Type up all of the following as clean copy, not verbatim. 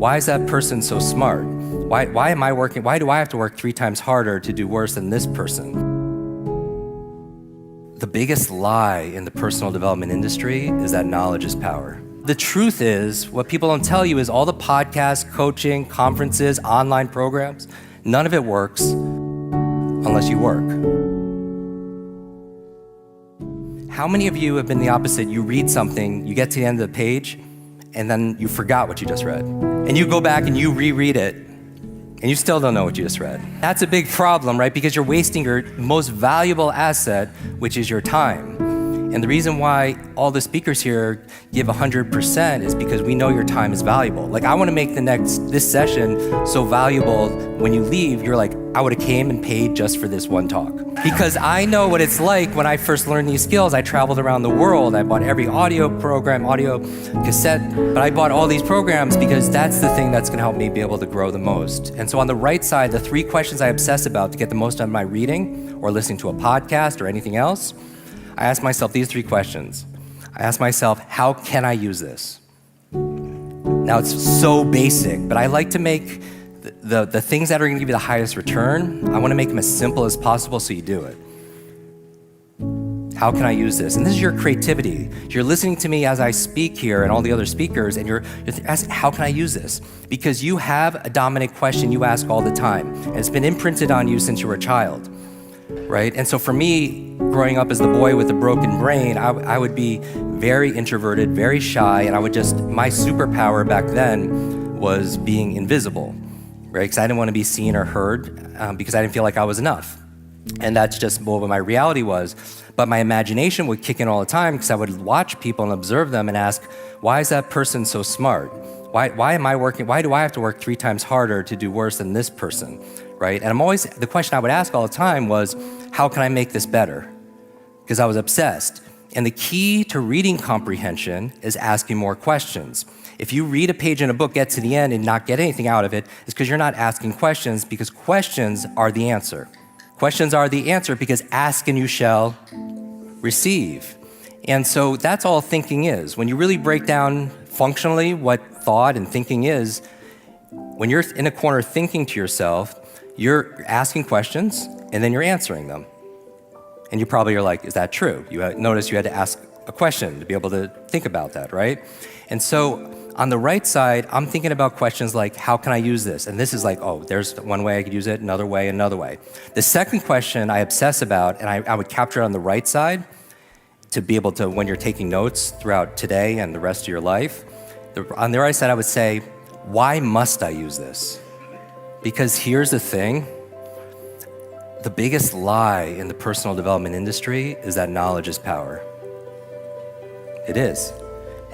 why is that person so smart? Why do I have to work 3 times harder to do worse than this person? The biggest lie in the personal development industry is that knowledge is power. The truth is, what people don't tell you is all the podcasts, coaching, conferences, online programs, none of it works unless you work. How many of you have been the opposite? You read something, you get to the end of the page, and then you forgot what you just read. And you go back and you reread it, and you still don't know what you just read. That's a big problem, right? Because you're wasting your most valuable asset, which is your time. And the reason why all the speakers here give 100% is because we know your time is valuable. Like, I want to make this session so valuable when you leave, you're like, I would have came and paid just for this one talk. Because I know what it's like when I first learned these skills. I traveled around the world. I bought every audio program, audio cassette, but I bought all these programs because that's the thing that's gonna help me be able to grow the most. And so on the right side, the 3 questions I obsess about to get the most out of my reading or listening to a podcast or anything else, I ask myself these 3 questions. I ask myself, how can I use this? Now, it's so basic, but I like to make the things that are gonna give you the highest return, I wanna make them as simple as possible so you do it. How can I use this? And this is your creativity. You're listening to me as I speak here and all the other speakers, and you're asking, how can I use this? Because you have a dominant question you ask all the time, and it's been imprinted on you since you were a child, right? And so for me, growing up as the boy with the broken brain, I would be very introverted, very shy, and my superpower back then was being invisible, right? Because I didn't want to be seen or heard because I didn't feel like I was enough. And that's just what my reality was. But my imagination would kick in all the time because I would watch people and observe them and ask, why is that person so smart? Why do I have to work 3 times harder to do worse than this person, right? And the question I would ask all the time was, how can I make this better? Because I was obsessed. And the key to reading comprehension is asking more questions. If you read a page in a book, get to the end and not get anything out of it, it's because you're not asking questions, because questions are the answer. Questions are the answer because ask and you shall receive. And so that's all thinking is. When you really break down functionally what thought and thinking is, when you're in a corner thinking to yourself, you're asking questions and then you're answering them. And you probably are like, is that true? Notice you had to ask a question to be able to think about that, right? And so on the right side, I'm thinking about questions like, how can I use this? And this is like, oh, there's one way I could use it, another way, another way. The second question I obsess about, and I would capture it on the right side to be able to, when you're taking notes throughout today and the rest of your life, on the right side, I would say, why must I use this? Because here's the thing, the biggest lie in the personal development industry is that knowledge is power. It is.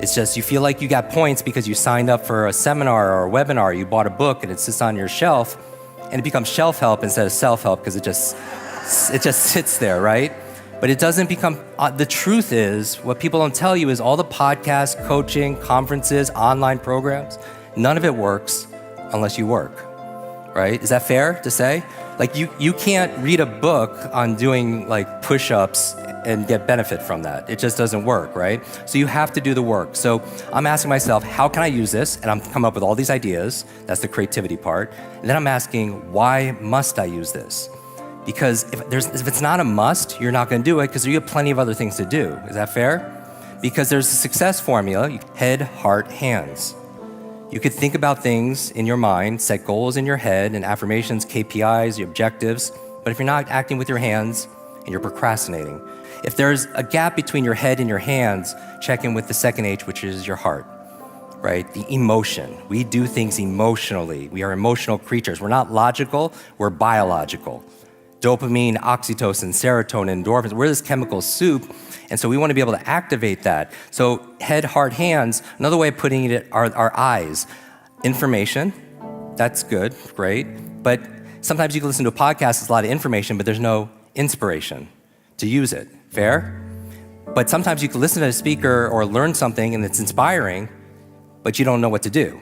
It's just you feel like you got points because you signed up for a seminar or a webinar, you bought a book and it sits on your shelf, and it becomes shelf help instead of self-help because it just sits there, right? But it doesn't become, the truth is, what people don't tell you is all the podcasts, coaching, conferences, online programs, none of it works unless you work, right? Is that fair to say? Like you can't read a book on doing like push-ups and get benefit from that. It just doesn't work, right? So you have to do the work. So I'm asking myself, how can I use this? And I'm coming up with all these ideas. That's the creativity part. And then I'm asking, why must I use this? Because if it's not a must, you're not gonna do it because you have plenty of other things to do. Is that fair? Because there's a success formula, head, heart, hands. You could think about things in your mind, set goals in your head and affirmations, KPIs, your objectives, but if you're not acting with your hands and you're procrastinating, if there's a gap between your head and your hands, check in with the second H, which is your heart, right? The emotion. We do things emotionally. We are emotional creatures. We're not logical, we're biological. Dopamine, oxytocin, serotonin, endorphins, we're this chemical soup, and so we want to be able to activate that. So head, heart, hands, another way of putting it are our eyes. Information, that's good, great, but sometimes you can listen to a podcast, it's a lot of information, but there's no inspiration to use it. Fair? But sometimes you can listen to a speaker or learn something and it's inspiring, but you don't know what to do,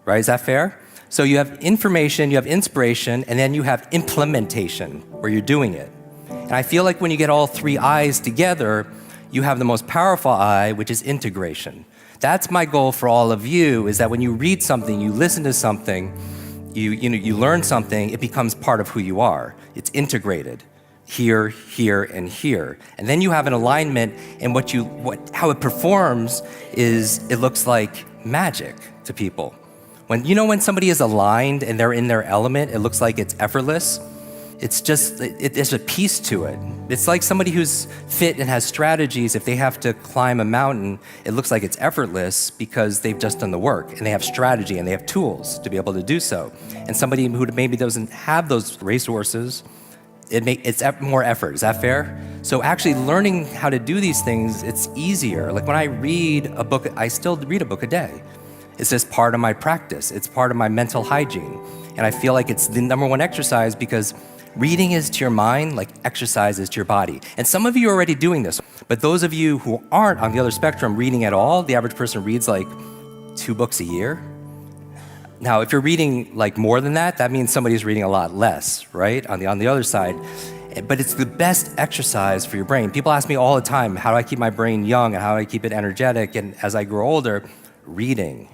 right? Is that fair? So you have information, you have inspiration, and then you have implementation, where you're doing it. And I feel like when you get all 3 I's together, you have the most powerful I, which is integration. That's my goal for all of you, is that when you read something, you listen to something, you learn something, it becomes part of who you are. It's integrated. Here, here, and here. And then you have an alignment, and how it performs is it looks like magic to people. When somebody is aligned and they're in their element, it looks like it's effortless. There's a peace to it. It's like somebody who's fit and has strategies. If they have to climb a mountain, it looks like it's effortless because they've just done the work and they have strategy and they have tools to be able to do so. And somebody who maybe doesn't have those resources, it's more effort. Is that fair? So actually learning how to do these things, it's easier. Like when I read a book, I still read a book a day. It's just part of my practice. It's part of my mental hygiene. And I feel like it's the number one exercise, because reading is to your mind like exercise is to your body. And some of you are already doing this, but those of you who aren't on the other spectrum reading at all, the average person reads like 2 books a year. Now, if you're reading like more than that, that means somebody's reading a lot less, right? On the other side. But it's the best exercise for your brain. People ask me all the time, how do I keep my brain young and how do I keep it energetic? And as I grow older, reading.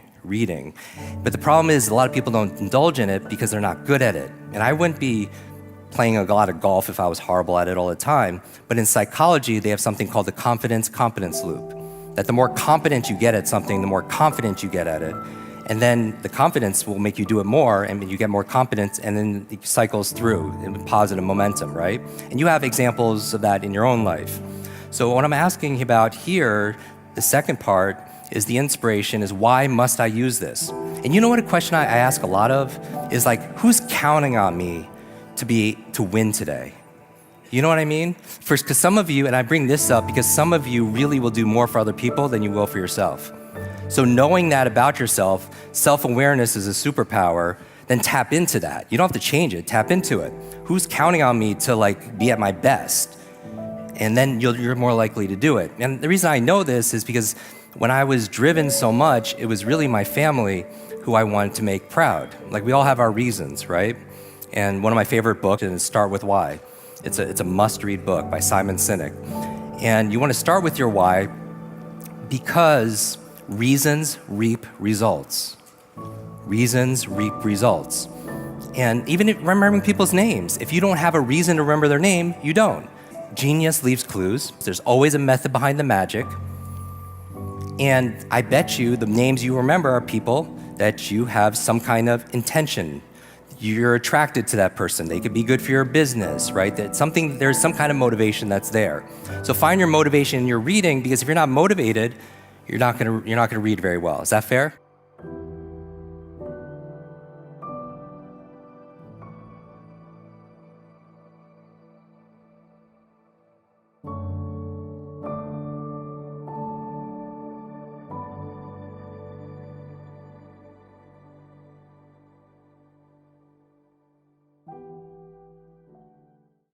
But the problem is a lot of people don't indulge in it because they're not good at it. And I wouldn't be playing a lot of golf if I was horrible at it all the time. But in psychology, they have something called the confidence-competence loop. That the more competent you get at something, the more confident you get at it. And then the confidence will make you do it more, and you get more confidence, and then it cycles through in positive momentum, right? And you have examples of that in your own life. So what I'm asking about here, the second part, is the inspiration, is why must I use this? And you know what a question I ask a lot of is like, who's counting on me to win today? You know what I mean? First, because some of you, and I bring this up because some of you really will do more for other people than you will for yourself. So knowing that about yourself, self-awareness is a superpower, then tap into that. You don't have to change it, tap into it. Who's counting on me to like be at my best? And then you're more likely to do it. And the reason I know this is because when I was driven so much, it was really my family who I wanted to make proud. Like we all have our reasons, right? And one of my favorite books is Start With Why. It's a must-read book by Simon Sinek. And you want to start with your why because reasons reap results. Reasons reap results. And even remembering people's names, if you don't have a reason to remember their name, you don't. Genius leaves clues. There's always a method behind the magic. And I bet you the names you remember are people that you have some kind of intention. You're attracted to that person. They could be good for your business, right? There's some kind of motivation that's there. So find your motivation in your reading, because if you're not motivated, you're not gonna read very well. Is that fair?